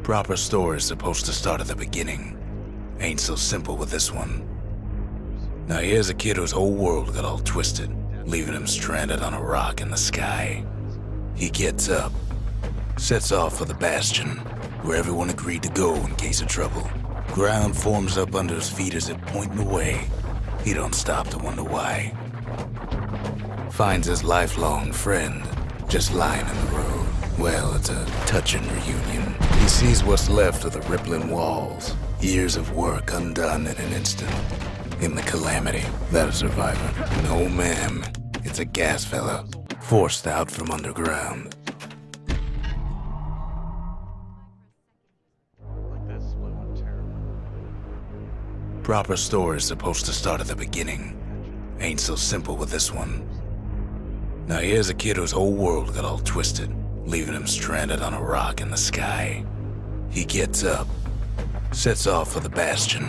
Proper story's supposed to start at the beginning. Ain't so simple with this one. Now here's a kid whose whole world got all twisted, leaving him stranded on a rock in the sky. He gets up, sets off for the Bastion, where everyone agreed to go in case of trouble. Ground forms up under his feet as it pointing away. He don't stop to wonder why. Finds his lifelong friend, just lying in the road. Well, it's a touching reunion. He sees what's left of the rippling walls. Years of work undone in an instant. In the calamity, that a survivor. No, ma'am. It's a gas fella, forced out from underground. Proper story's supposed to start at the beginning. Ain't so simple with this one. Now here's a kid whose whole world got all twisted, leaving him stranded on a rock in the sky. He gets up, sets off for the Bastion,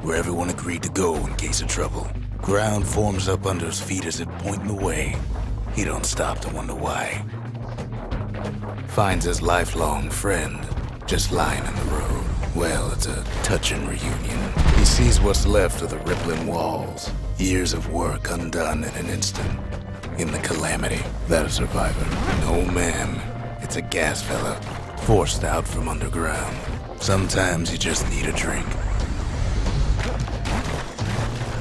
where everyone agreed to go in case of trouble. Ground forms up under his feet as it pointing away. He don't stop to wonder why. Finds his lifelong friend, just lying in the road. Well, it's a touching reunion. He sees what's left of the rippling walls. Years of work undone in an instant. In the calamity, that a survivor. No, ma'am. It's a gas fella, forced out from underground. Sometimes you just need a drink.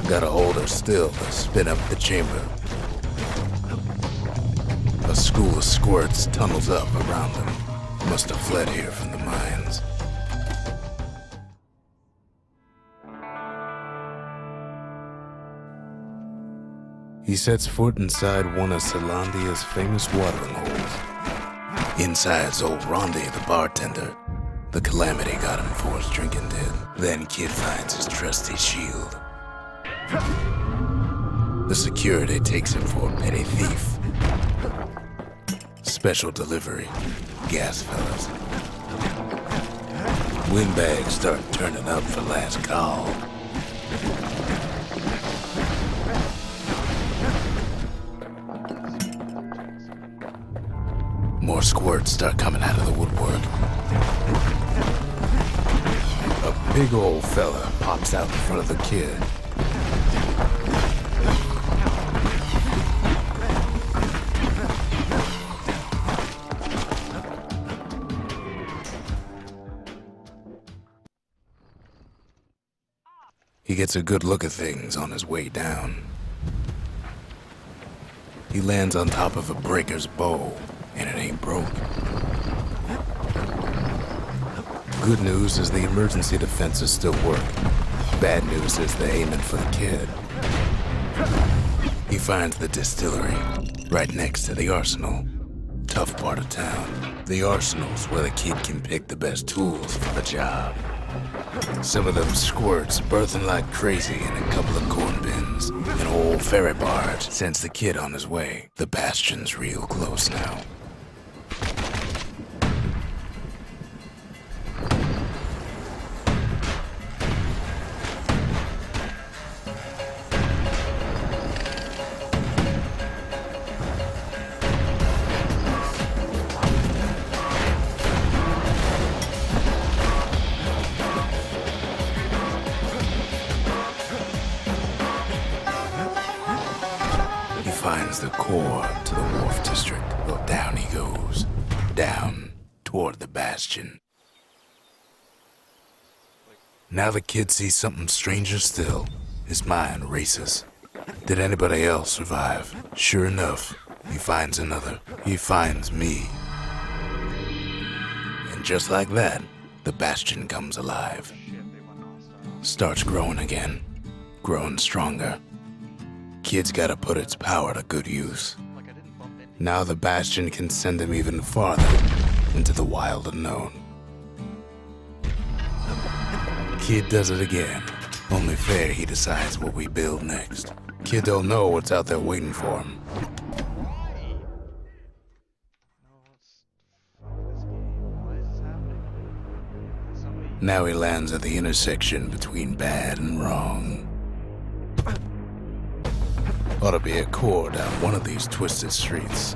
Gotta hold her still to spin up the chamber. A school of squirts tunnels up around them. Must have fled here from the mines. He sets foot inside one of Celandia's famous watering holes. Inside's old Rondi, the bartender. The calamity got him for his drinking did. Then kid finds his trusty shield. The security takes him for a petty thief. Special delivery, gas fellas. Windbags start turning up for last call. More squirts start coming out of the woodwork. A big old fella pops out in front of the kid. He gets a good look at things on his way down. He lands on top of a breaker's bow, and it ain't broke. Good news is the emergency defenses still work. Bad news is they're aiming for the kid. He finds the distillery, right next to the arsenal. Tough part of town. The arsenal's where the kid can pick the best tools for the job. Some of them squirts birthing like crazy in a couple of corn bins. An old ferry barge sends the kid on his way. The Bastion's real close now. Finds the core to the Wharf District. Well, down he goes. Down toward the Bastion. Now the kid sees something stranger still. His mind races. Did anybody else survive? Sure enough, he finds another. He finds me. And just like that, the Bastion comes alive. Starts growing again. Growing stronger. Kid's gotta put its power to good use. Now the Bastion can send him even farther into the wild unknown. Kid does it again. Only fair he decides what we build next. Kid don't know what's out there waiting for him. Now he lands at the intersection between bad and wrong. Ought to be a core down one of these twisted streets.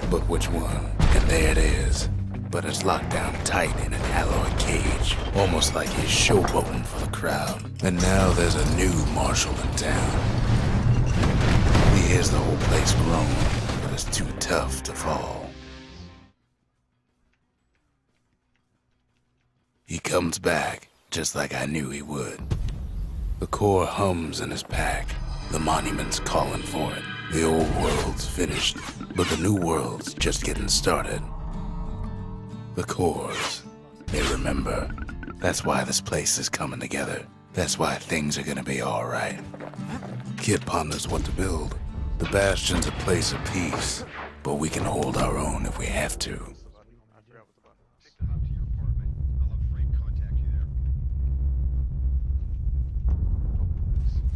But which one? And there it is. but is locked down tight in an alloy cage, almost like he's showboating for the crowd. And now there's a new marshal in town. He hears the whole place groan, but it's too tough to fall. He comes back, just like I knew he would. The core hums in his pack. The monument's calling for it. The old world's finished, but the new world's just getting started. The cores, they remember. That's why this place is coming together. That's why things are gonna be all right. Kid ponders what to build. The Bastion's a place of peace, but we can hold our own if we have to.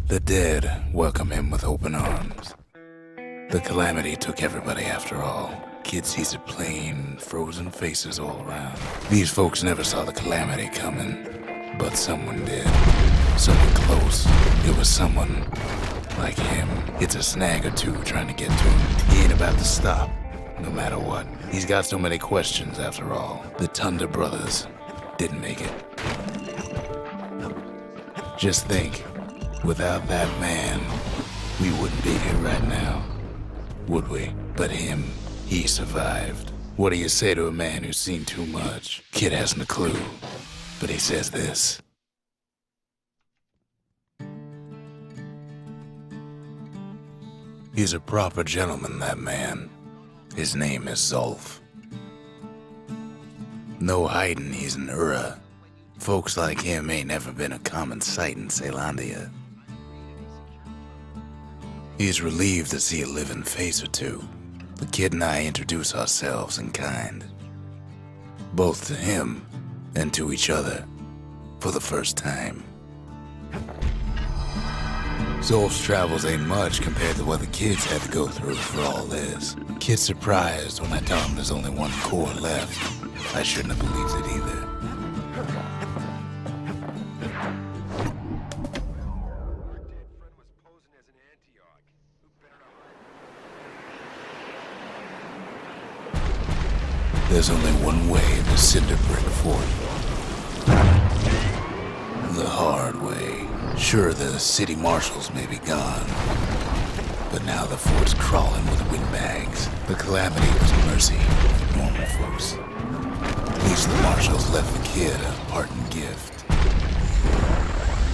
The dead welcome him with open arms. The calamity took everybody after all. Kid sees it plain, frozen faces all around. These folks never saw the calamity coming, but someone did. Someone close. It was someone like him. It's a snag or two trying to get to him. He ain't about to stop, no matter what. He's got so many questions after all. The Thunder brothers didn't make it. Just think. Without that man, we wouldn't be here right now, would we? But him, he survived. What do you say to a man who's seen too much? Kid hasn't a clue, but he says this. He's a proper gentleman, that man. His name is Zulf. No hiding he's an Ura. Folks like him ain't never been a common sight in Caelondia. He's relieved to see a living face or two. The kid and I introduce ourselves in kind. Both to him and to each other for the first time. Zulf's travels ain't much compared to what the kids had to go through for all this. Kid's surprised when I tell him there's only one core left. I shouldn't have believed it either. There's only one way to Cinder Brick Fort. The hard way. Sure, the city marshals may be gone, but now the fort's crawling with windbags. The calamity was mercy for normal folks. At least the marshals left the kid a parting gift.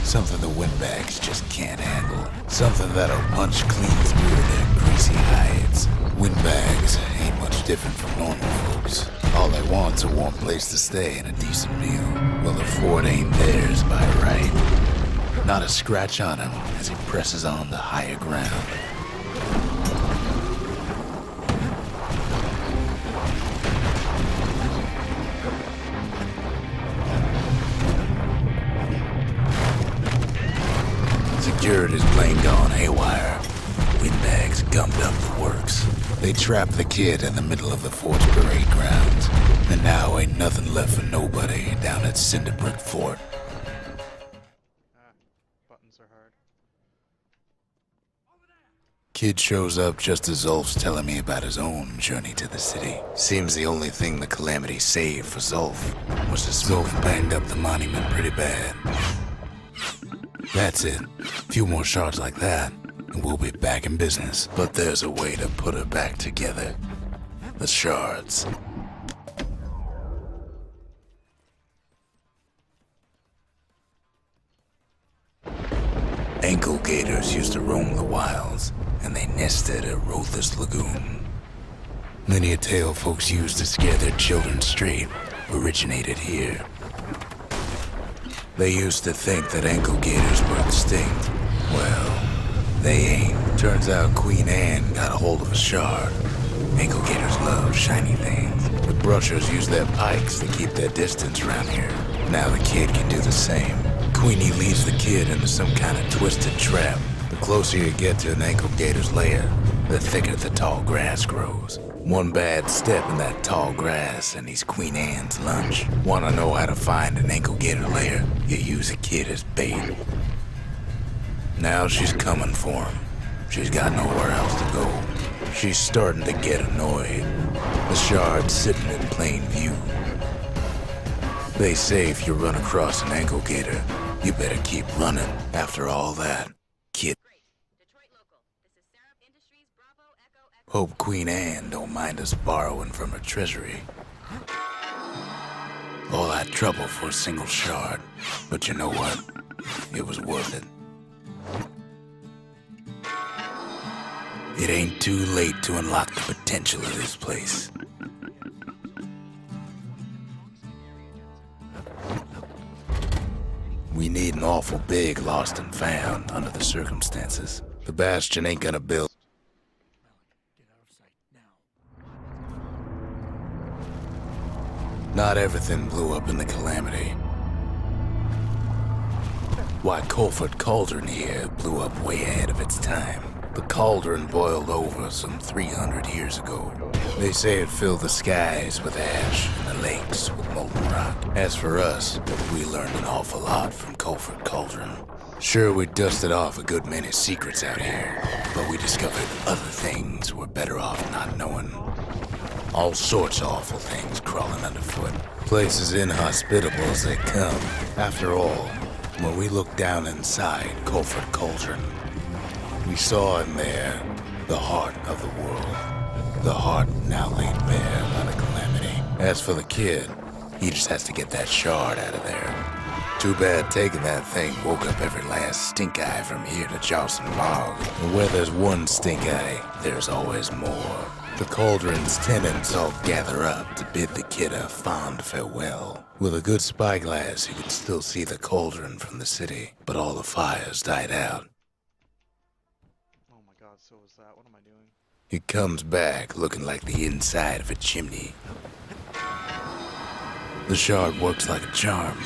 Something the windbags just can't handle. Something that'll punch clean through their greasy hides. Windbags ain't much different from normal folks. All they want's a warm place to stay and a decent meal. Well, the fort ain't theirs by right. Not a scratch on him as he presses on to higher ground. Security's plain gone haywire. Windbags gummed up the works. They trapped the kid in the middle of the fort's parade grounds. And now ain't nothing left for nobody down at Cinder Brick Fort. Buttons are hard. Kid shows up just as Zulf's telling me about his own journey to the city. Seems the only thing the calamity saved for Zulf was the smoke banged up the monument pretty bad. That's it. A few more shards like that, and we'll be back in business. But there's a way to put her back together. The shards. Ankle gators used to roam the wilds, and they nested at Rothus Lagoon. Many a tale folks used to scare their children straight originated here. They used to think that ankle gators were extinct. Well, they ain't. Turns out Queen Anne got a hold of a shard. Ankle gators love shiny things. The brushers use their pikes to keep their distance around here. Now the kid can do the same. Queenie leads the kid into some kind of twisted trap. The closer you get to an ankle gator's lair, the thicker the tall grass grows. One bad step in that tall grass and he's Queen Anne's lunch. Wanna know how to find an ankle gator lair? You use a kid as bait. Now she's coming for him. She's got nowhere else to go. She's starting to get annoyed. The shard's sitting in plain view. They say if you run across an ankle gator, you better keep running. After all that, kid. Hope Queen Anne don't mind us borrowing from her treasury. All that trouble for a single shard, but you know what? It was worth it. It ain't too late to unlock the potential of this place. We need an awful big lost and found under the circumstances. The Bastion ain't gonna build. Not everything blew up in the calamity. Why, Colford Cauldron here blew up way ahead of its time. The cauldron boiled over some 300 years ago. They say it filled the skies with ash and the lakes with molten rock. As for us, we learned an awful lot from Colford Cauldron. Sure, we dusted off a good many secrets out here, but we discovered other things we're better off not knowing. All sorts of awful things crawling underfoot. Places inhospitable as they come. After all, when we looked down inside Colford Cauldron, we saw in there the heart of the world. The heart now laid bare by the calamity. As for the kid, he just has to get that shard out of there. Too bad taking that thing woke up every last stink eye from here to Charleston Bog. And where there's one stink eye, there's always more. The cauldron's tenants all gather up to bid the kid a fond farewell. With a good spyglass, you can still see the cauldron from the city, but all the fires died out. Oh my god, so is that? What am I doing? It comes back looking like the inside of a chimney. The shard works like a charm.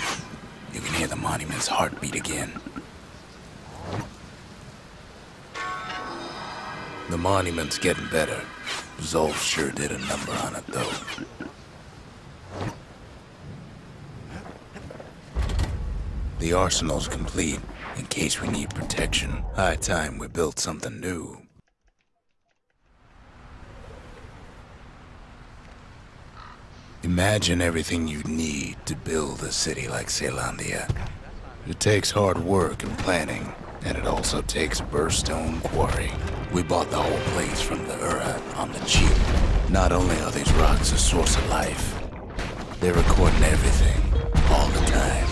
You can hear the monument's heartbeat again. The monument's getting better. Zolf sure did a number on it, though. The arsenal's complete, in case we need protection. High time we built something new. Imagine everything you'd need to build a city like Caelondia. It takes hard work and planning, and it also takes a burstone quarry. We bought the whole place from the Ura on the cheap. Not only are these rocks a source of life, they're recording everything, all the time,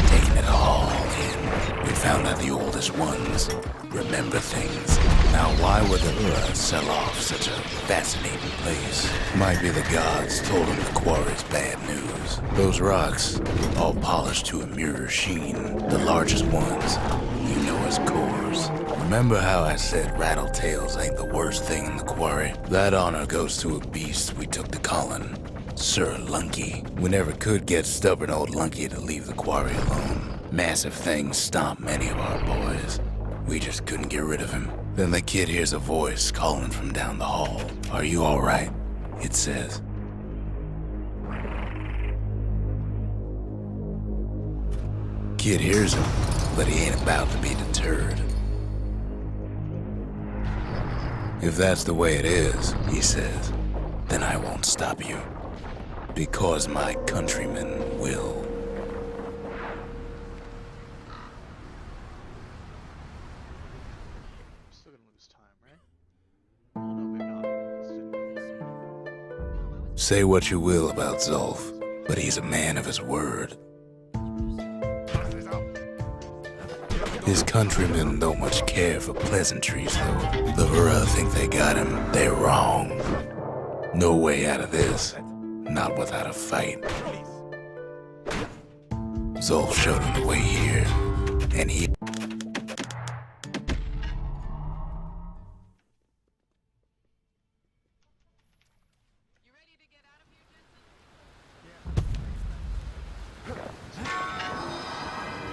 taking it all in. We found out the oldest ones remember things. Now why would the Ura sell off such a fascinating place? Might be the gods told them the quarry's bad news. Those rocks, all polished to a mirror sheen, the largest ones, you know as cores. Remember how I said rattletails ain't the worst thing in the quarry? That honor goes to a beast we took to Colin, Sir Lunky. We never could get stubborn old Lunky to leave the quarry alone. Massive things stomped many of our boys. We just couldn't get rid of him. Then the kid hears a voice calling from down the hall. "Are you all right?" it says. Kid hears him, but he ain't about to be deterred. "If that's the way it is," he says, "then I won't stop you. Because my countrymen will." Still gonna lose time, right? Oh no, maybe not. Say what you will about Zolf, but he's a man of his word. His countrymen don't much care for pleasantries, though. The Ura think they got him. They're wrong. No way out of this. Not without a fight. Zolf showed him the way here, and he...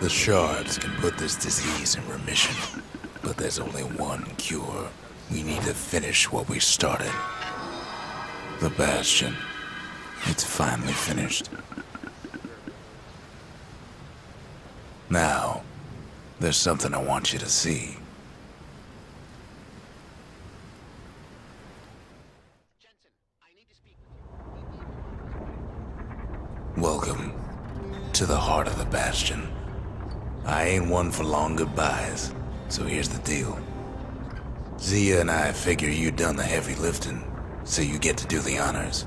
The shards can put this disease in remission, but there's only one cure. We need to finish what we started. The Bastion. It's finally finished. Now, there's something I want you to see. Welcome to the heart of the Bastion. I ain't one for long goodbyes, so here's the deal. Zia and I figure you done the heavy lifting, so you get to do the honors.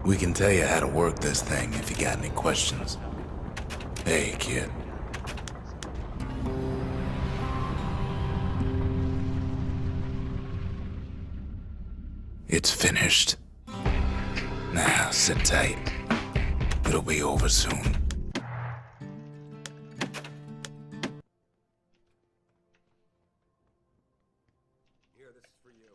We can tell you how to work this thing if you got any questions. Hey, kid. It's finished. Now, sit tight. It'll be over soon. Here, this is for you.